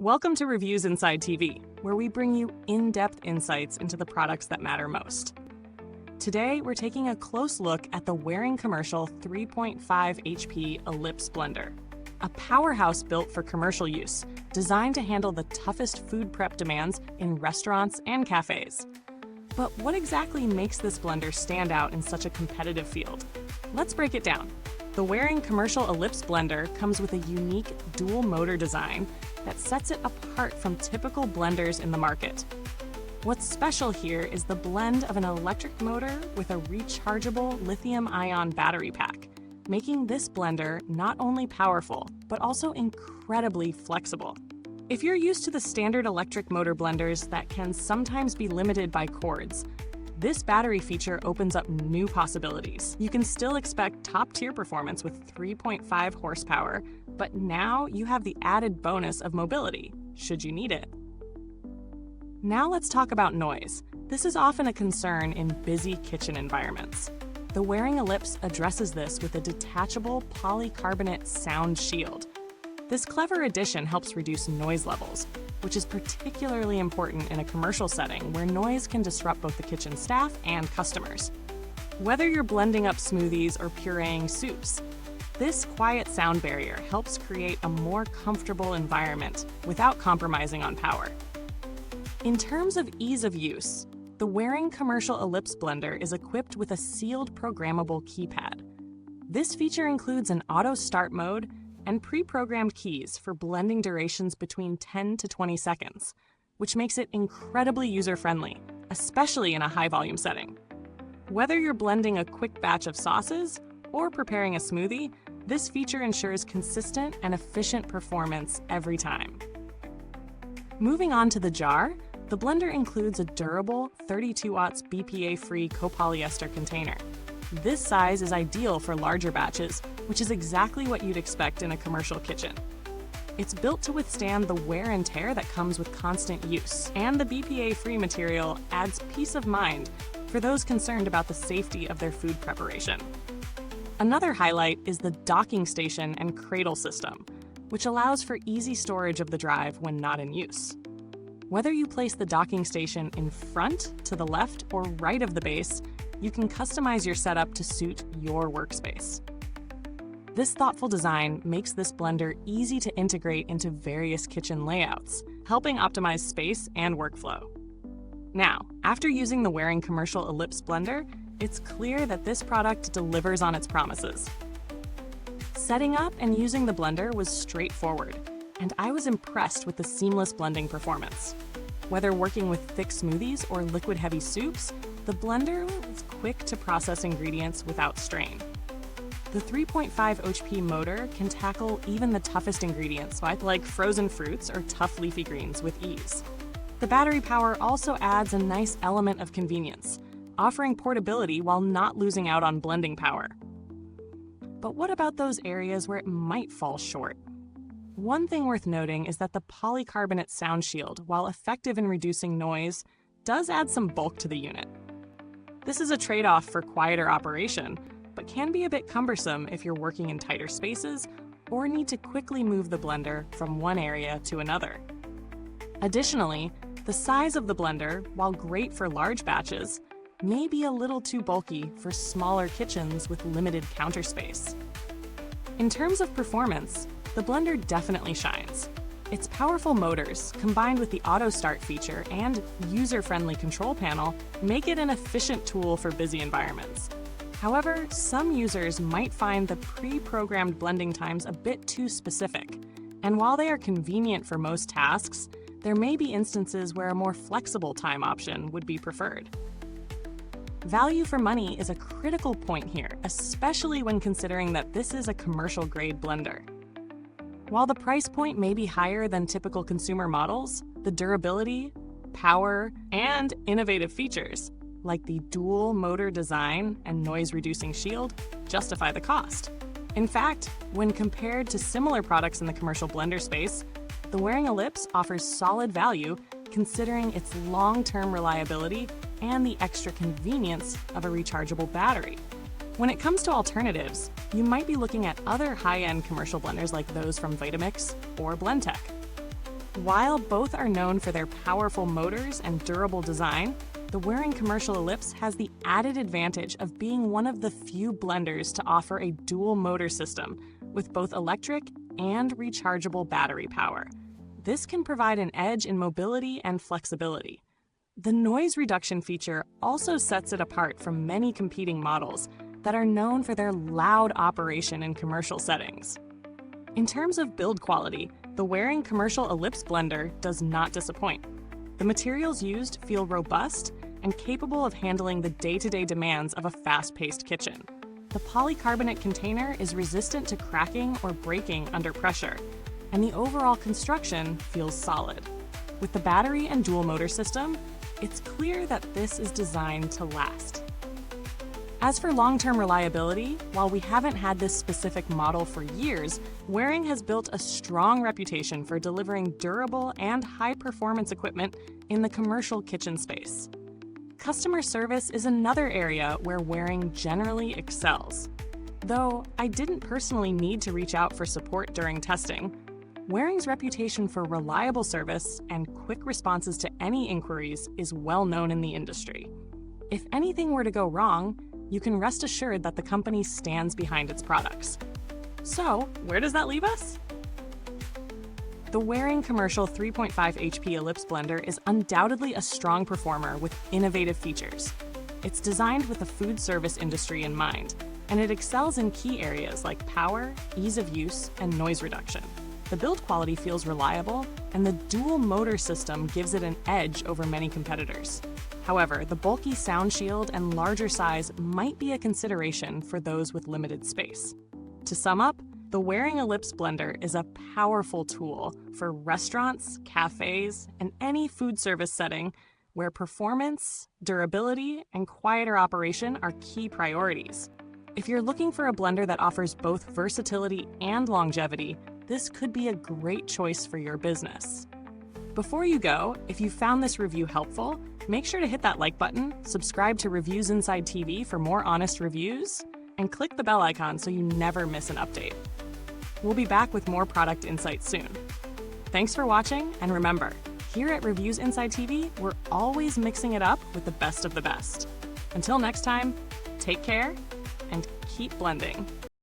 Welcome to Reviewsinsidetv, where we bring you in-depth insights into the products that matter most. Today, we're taking a close look at the Waring Commercial 3.5 HP Ellipse Blender, a powerhouse built for commercial use, designed to handle the toughest food prep demands in restaurants and cafes. But what exactly makes this blender stand out in such a competitive field? Let's break it down. The Waring Commercial Ellipse Blender comes with a unique dual motor design that sets it apart from typical blenders in the market. What's special here is the blend of an electric motor with a rechargeable lithium-ion battery pack, making this blender not only powerful, but also incredibly flexible. If you're used to the standard electric motor blenders that can sometimes be limited by cords, this battery feature opens up new possibilities. You can still expect top-tier performance with 3.5 horsepower, but now you have the added bonus of mobility, should you need it. Now let's talk about noise. This is often a concern in busy kitchen environments. The Waring Ellipse addresses this with a detachable polycarbonate sound shield. This clever addition helps reduce noise levels, which is particularly important in a commercial setting where noise can disrupt both the kitchen staff and customers. Whether you're blending up smoothies or pureeing soups, this quiet sound barrier helps create a more comfortable environment without compromising on power. In terms of ease of use, the Waring Commercial Ellipse Blender is equipped with a sealed programmable keypad. This feature includes an auto start mode and pre-programmed keys for blending durations between 10 to 20 seconds, which makes it incredibly user-friendly, especially in a high-volume setting. Whether you're blending a quick batch of sauces or preparing a smoothie, this feature ensures consistent and efficient performance every time. Moving on to the jar, the blender includes a durable 32 watts BPA-Free copolyester container. This size is ideal for larger batches, which is exactly what you'd expect in a commercial kitchen. It's built to withstand the wear and tear that comes with constant use, and the BPA-free material adds peace of mind for those concerned about the safety of their food preparation. Another highlight is the docking station and cradle system, which allows for easy storage of the drive when not in use. Whether you place the docking station in front, to the left, or right of the base, you can customize your setup to suit your workspace. This thoughtful design makes this blender easy to integrate into various kitchen layouts, helping optimize space and workflow. Now, after using the Waring Commercial Ellipse Blender, it's clear that this product delivers on its promises. Setting up and using the blender was straightforward, and I was impressed with the seamless blending performance. Whether working with thick smoothies or liquid-heavy soups, the blender is quick to process ingredients without strain. The 3.5 HP motor can tackle even the toughest ingredients, like frozen fruits or tough leafy greens, with ease. The battery power also adds a nice element of convenience, offering portability while not losing out on blending power. But what about those areas where it might fall short? One thing worth noting is that the polycarbonate sound shield, while effective in reducing noise, does add some bulk to the unit. This is a trade-off for quieter operation, but can be a bit cumbersome if you're working in tighter spaces or need to quickly move the blender from one area to another. Additionally, the size of the blender, while great for large batches, may be a little too bulky for smaller kitchens with limited counter space. In terms of performance, the blender definitely shines. Its powerful motors, combined with the auto start feature and user-friendly control panel, make it an efficient tool for busy environments. However, some users might find the pre-programmed blending times a bit too specific, and while they are convenient for most tasks, there may be instances where a more flexible time option would be preferred. Value for money is a critical point here, especially when considering that this is a commercial-grade blender. While the price point may be higher than typical consumer models, the durability, power, and innovative features, like the dual motor design and noise-reducing shield, justify the cost. In fact, when compared to similar products in the commercial blender space, the Waring Ellipse offers solid value considering its long-term reliability and the extra convenience of a rechargeable battery. When it comes to alternatives, you might be looking at other high-end commercial blenders like those from Vitamix or Blendtec. While both are known for their powerful motors and durable design, the Waring Commercial Ellipse has the added advantage of being one of the few blenders to offer a dual motor system with both electric and rechargeable battery power. This can provide an edge in mobility and flexibility. The noise reduction feature also sets it apart from many competing models that are known for their loud operation in commercial settings. In terms of build quality, the Waring Commercial Ellipse Blender does not disappoint. The materials used feel robust and capable of handling the day-to-day demands of a fast-paced kitchen. The polycarbonate container is resistant to cracking or breaking under pressure, and the overall construction feels solid. With the battery and dual motor system, it's clear that this is designed to last. As for long-term reliability, while we haven't had this specific model for years, Waring has built a strong reputation for delivering durable and high-performance equipment in the commercial kitchen space. Customer service is another area where Waring generally excels. Though I didn't personally need to reach out for support during testing, Waring's reputation for reliable service and quick responses to any inquiries is well known in the industry. If anything were to go wrong, you can rest assured that the company stands behind its products. So, where does that leave us? The Waring Commercial 3.5 HP Ellipse Blender is undoubtedly a strong performer with innovative features. It's designed with the food service industry in mind, and it excels in key areas like power, ease of use, and noise reduction. The build quality feels reliable, and the dual motor system gives it an edge over many competitors. However, the bulky sound shield and larger size might be a consideration for those with limited space. To sum up, the Waring Ellipse Blender is a powerful tool for restaurants, cafes, and any food service setting where performance, durability, and quieter operation are key priorities. If you're looking for a blender that offers both versatility and longevity, this could be a great choice for your business. Before you go, if you found this review helpful, make sure to hit that like button, subscribe to Reviewsinside for more honest reviews, and click the bell icon so you never miss an update. We'll be back with more product insights soon. Thanks for watching, and remember, here at Reviewsinside, we're always mixing it up with the best of the best. Until next time, take care and keep blending.